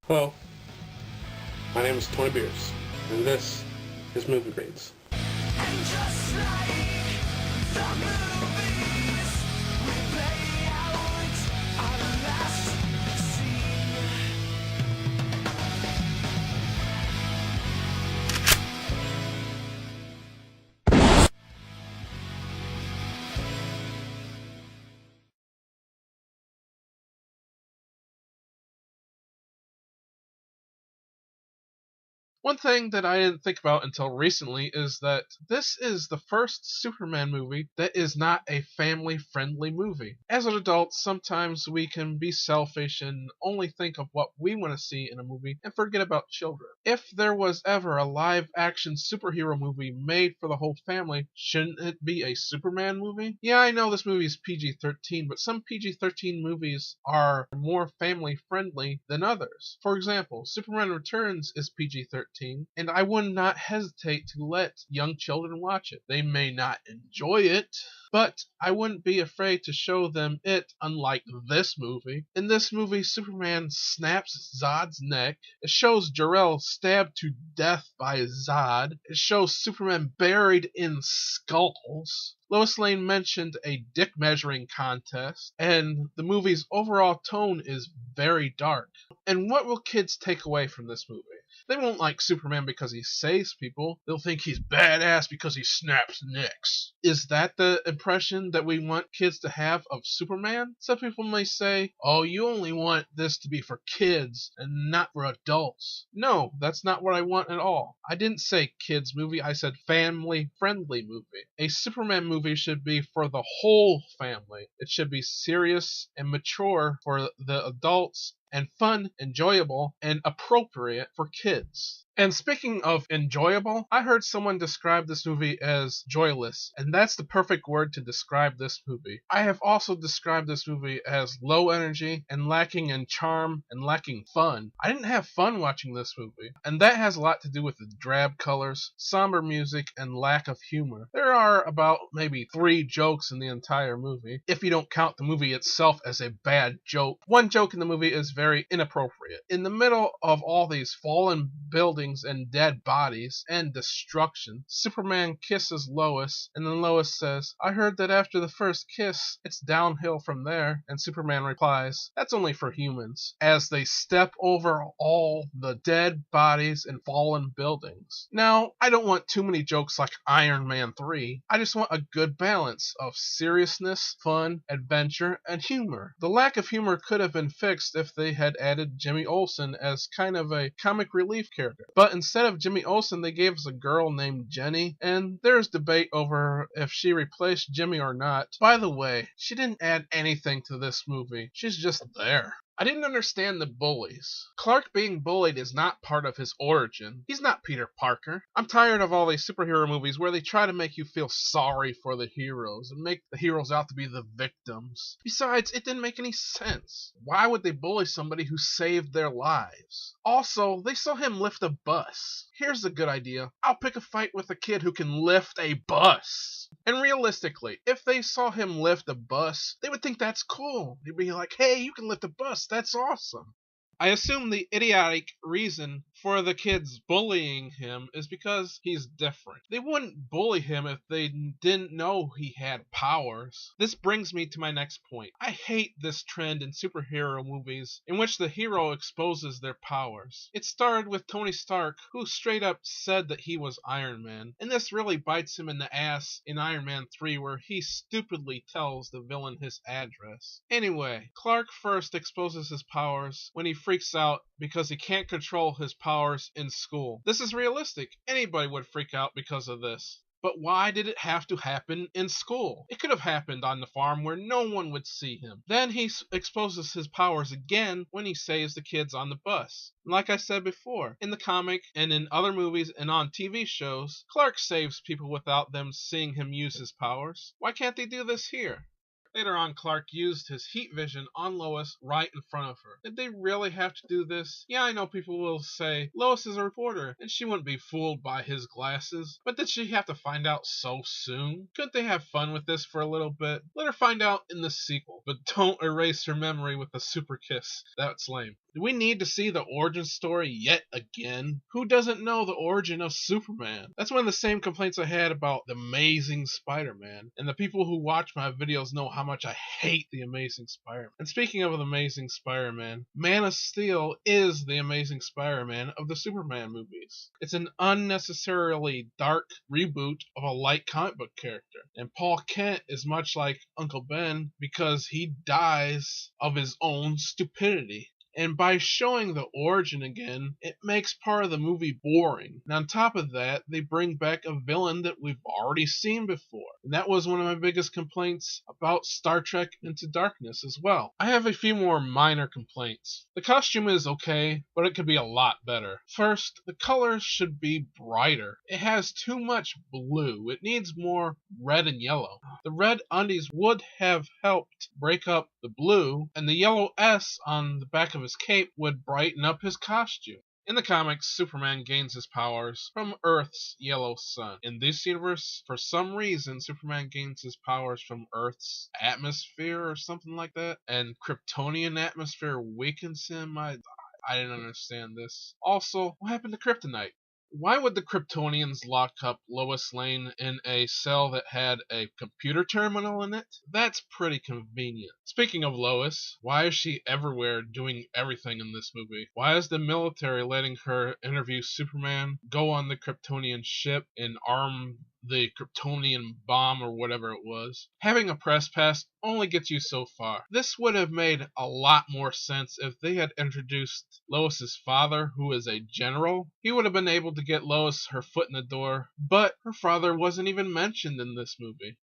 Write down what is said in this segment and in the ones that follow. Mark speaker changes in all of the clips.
Speaker 1: Hello, my name is Tony Beers, and this is Movie Reads.
Speaker 2: And just like the movies, we play out our last scene.
Speaker 3: One thing that I didn't think about until recently is that this is the first Superman movie that is not a family-friendly movie. As an adult, sometimes we can be selfish and only think of what we want to see in a movie and forget about children. If there was ever a live-action superhero movie made for the whole family, shouldn't it be a Superman movie? Yeah, I know this movie is PG-13, but some PG-13 movies are more family-friendly than others. For example, Superman Returns is PG-13, and I would not hesitate to let young children watch it. They may not enjoy it, but I wouldn't be afraid to show them it, unlike this movie. In this movie, Superman snaps Zod's neck. It shows Jor-El stabbed to death by Zod. It shows Superman buried in skulls. Lois Lane mentioned a dick measuring contest, and the movie's overall tone is very dark. And what will kids take away from this movie? They won't like Superman because he saves people. They'll think he's badass because he snaps necks. Is that the impression that we want kids to have of Superman? Some people may say, oh, you only want this to be for kids and not for adults. No, that's not what I want at all. I didn't say kids movie, I said family friendly movie. A Superman movie should be for the whole family. It should be serious and mature for the adults, and fun, enjoyable, and appropriate for kids. And speaking of enjoyable, I heard someone describe this movie as joyless, and that's the perfect word to describe this movie. I have also described this movie as low energy and lacking in charm and lacking fun. I didn't have fun watching this movie, and that has a lot to do with the drab colors, somber music, and lack of humor. There are about maybe 3 jokes in the entire movie, if you don't count the movie itself as a bad joke. One joke in the movie is very inappropriate. In the middle of all these fallen buildings and dead bodies and destruction, Superman kisses Lois, and then Lois says, I heard that after the first kiss, it's downhill from there, and Superman replies, that's only for humans, as they step over all the dead bodies and fallen buildings. Now, I don't want too many jokes like Iron Man 3. I just want a good balance of seriousness, fun, adventure, and humor. The lack of humor could have been fixed if they had added Jimmy Olsen as kind of a comic relief character. But instead of Jimmy Olsen, they gave us a girl named Jenny, and there's debate over if she replaced Jimmy or not. By the way, she didn't add anything to this movie. She's just there. I didn't understand the bullies. Clark being bullied is not part of his origin. He's not Peter Parker. I'm tired of all these superhero movies where they try to make you feel sorry for the heroes and make the heroes out to be the victims. Besides, it didn't make any sense. Why would they bully somebody who saved their lives? Also, they saw him lift a bus. Here's a good idea. I'll pick a fight with a kid who can lift a bus. And realistically, if they saw him lift a bus, they would think that's cool. They'd be like, hey, you can lift a bus. That's awesome. I assume the idiotic reason for the kids bullying him is because he's different. They wouldn't bully him if they didn't know he had powers. This brings me to my next point. I hate this trend in superhero movies in which the hero exposes their powers. It started with Tony Stark, who straight up said that he was Iron Man, and this really bites him in the ass in Iron Man 3, where he stupidly tells the villain his address. Anyway, Clark first exposes his powers when he freaks out because he can't control his powers in school. This is realistic. Anybody would freak out because of this. But why did it have to happen in school? It could have happened on the farm where no one would see him. Then he exposes his powers again when he saves the kids on the bus. Like I said before, in the comic and in other movies and on TV shows, Clark saves people without them seeing him use his powers. Why can't they do this here? Later on, Clark used his heat vision on Lois right in front of her. Did they really have to do this? Yeah, I know people will say, Lois is a reporter, and she wouldn't be fooled by his glasses. But did she have to find out so soon? Couldn't they have fun with this for a little bit? Let her find out in the sequel, but don't erase her memory with a super kiss. That's lame. Do we need to see the origin story yet again? Who doesn't know the origin of Superman? That's one of the same complaints I had about The Amazing Spider-Man. And the people who watch my videos know how much I hate The Amazing Spider-Man. And speaking of The Amazing Spider-Man, Man of Steel is the Amazing Spider-Man of the Superman movies. It's an unnecessarily dark reboot of a light comic book character. And Paul Kent is much like Uncle Ben because he dies of his own stupidity. And by showing the origin again, it makes part of the movie boring. And on top of that, they bring back a villain that we've already seen before. And that was one of my biggest complaints about Star Trek Into Darkness as well. I have a few more minor complaints. The costume is okay, but it could be a lot better. First, the colors should be brighter. It has too much blue. It needs more red and yellow. The red undies would have helped break up the blue, and the yellow S on the back of his cape would brighten up his costume. In the comics, Superman gains his powers from Earth's yellow sun. In this universe, for some reason, Superman gains his powers from Earth's atmosphere or something like that, and Kryptonian atmosphere weakens him. I didn't understand this. Also, what happened to Kryptonite? Why would the Kryptonians lock up Lois Lane in a cell that had a computer terminal in it? That's pretty convenient. Speaking of Lois, why is she everywhere doing everything in this movie? Why is the military letting her interview Superman, go on the Kryptonian ship, and arm the Kryptonian bomb or whatever it was? Having a press pass only gets you so far. This would have made a lot more sense if they had introduced Lois's father, who is a general. He would have been able to get Lois her foot in the door, but her father wasn't even mentioned in this movie.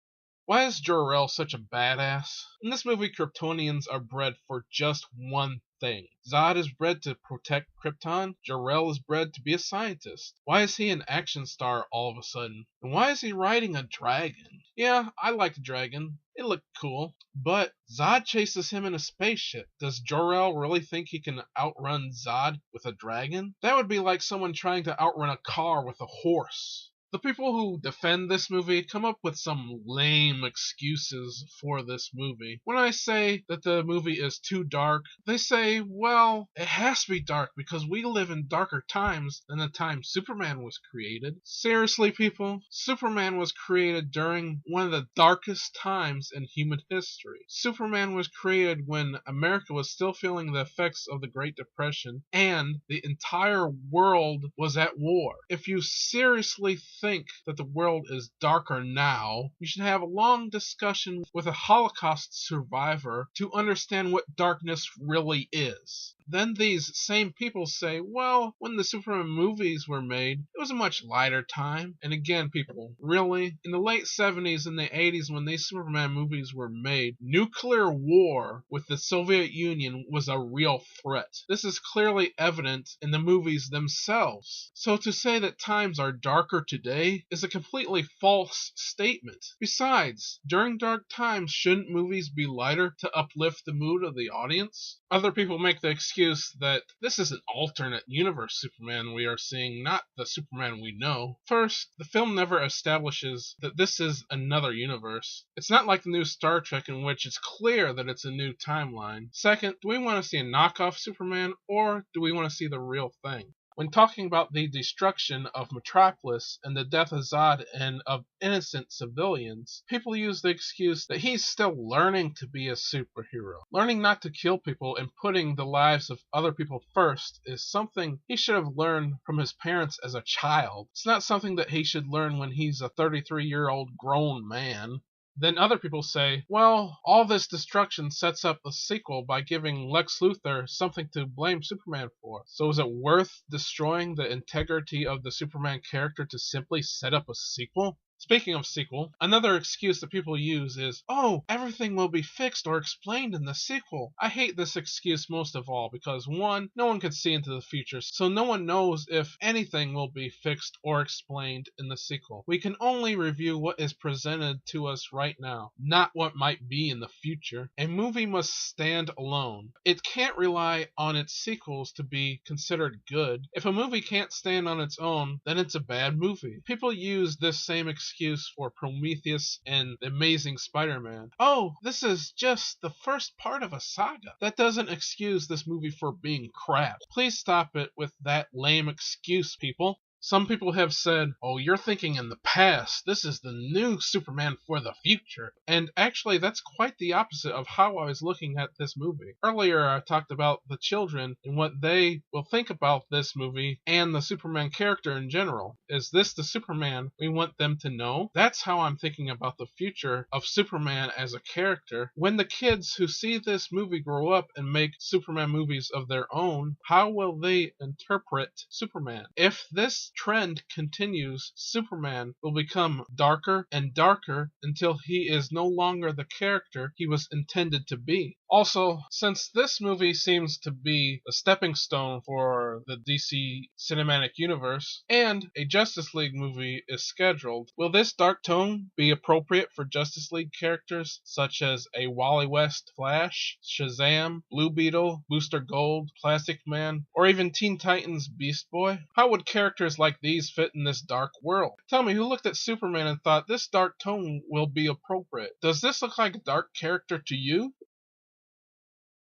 Speaker 3: Why is Jor-El such a badass? In this movie, Kryptonians are bred for just one thing. Zod is bred to protect Krypton. Jor-El is bred to be a scientist. Why is he an action star all of a sudden? And why is he riding a dragon? Yeah, I like the dragon. It looked cool. But Zod chases him in a spaceship. Does Jor-El really think he can outrun Zod with a dragon? That would be like someone trying to outrun a car with a horse. The people who defend this movie come up with some lame excuses for this movie. When I say that the movie is too dark, they say, well, it has to be dark because we live in darker times than the time Superman was created. Seriously, people? Superman was created during one of the darkest times in human history. Superman was created when America was still feeling the effects of the Great Depression and the entire world was at war. If you seriously think that the world is darker now, you should have a long discussion with a Holocaust survivor to understand what darkness really is. Then these same people say, well, when the Superman movies were made, it was a much lighter time. And again, people, really? In the late 70s and the 80s, when these Superman movies were made, nuclear war with the Soviet Union was a real threat. This is clearly evident in the movies themselves. So to say that times are darker today is a completely false statement. Besides, during dark times, shouldn't movies be lighter to uplift the mood of the audience? Other people make the excuse that this is an alternate universe Superman we are seeing, not the Superman we know. First, the film never establishes that this is another universe. It's not like the new Star Trek in which it's clear that it's a new timeline. Second, do we want to see a knockoff Superman or do we want to see the real thing? When talking about the destruction of Metropolis and the death of Zod and of innocent civilians, people use the excuse that he's still learning to be a superhero. Learning not to kill people and putting the lives of other people first is something he should have learned from his parents as a child. It's not something that he should learn when he's a 33-year-old grown man. Then other people say, well, all this destruction sets up a sequel by giving Lex Luthor something to blame Superman for. So is it worth destroying the integrity of the Superman character to simply set up a sequel? Speaking of sequel, another excuse that people use is, oh, everything will be fixed or explained in the sequel. I hate this excuse most of all because, one, no one can see into the future, so no one knows if anything will be fixed or explained in the sequel. We can only review what is presented to us right now, not what might be in the future. A movie must stand alone. It can't rely on its sequels to be considered good. If a movie can't stand on its own, then it's a bad movie. People use this same excuse excuse for Prometheus and the Amazing Spider-Man. Oh, this is just the first part of a saga. That doesn't excuse this movie for being crap. Please stop it with that lame excuse, people. Some people have said, oh, you're thinking in the past. This is the new Superman for the future. And actually, that's quite the opposite of how I was looking at this movie. Earlier, I talked about the children and what they will think about this movie and the Superman character in general. Is this the Superman we want them to know? That's how I'm thinking about the future of Superman as a character. When the kids who see this movie grow up and make Superman movies of their own, how will they interpret Superman? If this trend continues, Superman will become darker and darker until he is no longer the character he was intended to be. Also, since this movie seems to be a stepping stone for the DC cinematic universe, and a Justice League movie is scheduled, will this dark tone be appropriate for Justice League characters such as a Wally West Flash, Shazam, Blue Beetle, Booster Gold, Plastic Man, or even Teen Titans Beast Boy? How would characters like these fit in this dark world? Tell me, who looked at Superman and thought this dark tone will be appropriate? Does this look like a dark character to you?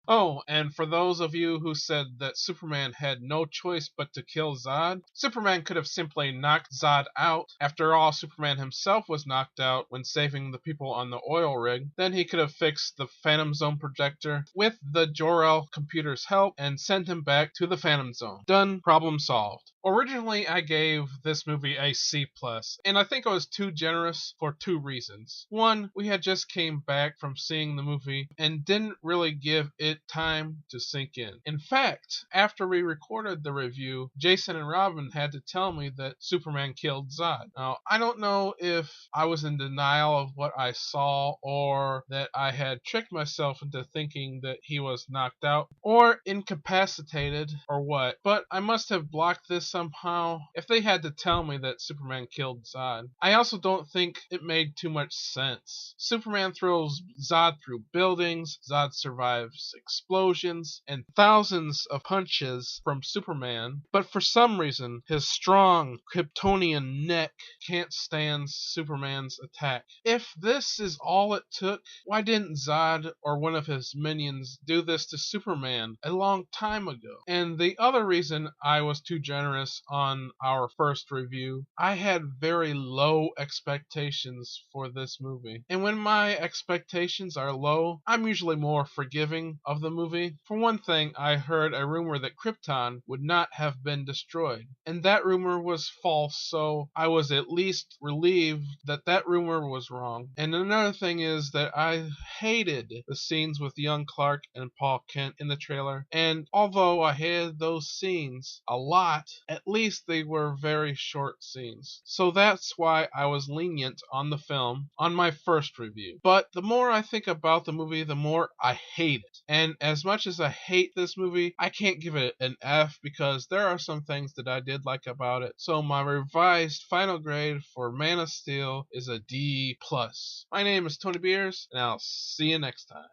Speaker 3: Oh, and for those of you who said that Superman had no choice but to kill Zod, Superman could have simply knocked Zod out. After all, Superman himself was knocked out when saving the people on the oil rig. Then he could have fixed the Phantom Zone projector with the Jor-El computer's help and sent him back to the Phantom Zone. Done. Problem solved. Originally, I gave this movie a C+, and I think I was too generous for two reasons. One, we had just came back from seeing the movie and didn't really give it time to sink in. In fact, after we recorded the review, Jason and Robin had to tell me that Superman killed Zod. Now, I don't know if I was in denial of what I saw or that I had tricked myself into thinking that he was knocked out or incapacitated or what, but I must have blocked this somehow if they had to tell me that Superman killed Zod. I also don't think it made too much sense. Superman throws Zod through buildings, Zod survives explosions, and thousands of punches from Superman, but for some reason, his strong Kryptonian neck can't stand Superman's attack. If this is all it took, why didn't Zod or one of his minions do this to Superman a long time ago? And the other reason I was too generous on our first review, I had very low expectations for this movie. And when my expectations are low, I'm usually more forgiving of the movie. For one thing, I heard a rumor that Krypton would not have been destroyed, and that rumor was false, so I was at least relieved that that rumor was wrong. And another thing is that I hated the scenes with young Clark and Paul Kent in the trailer, and although I hated those scenes a lot, at least they were very short scenes. So that's why I was lenient on the film on my first review. But the more I think about the movie, the more I hate it. And as much as I hate this movie, I can't give it an F because there are some things that I did like about it. So my revised final grade for Man of Steel is a D+. My name is Tony Beers, and I'll see you next time.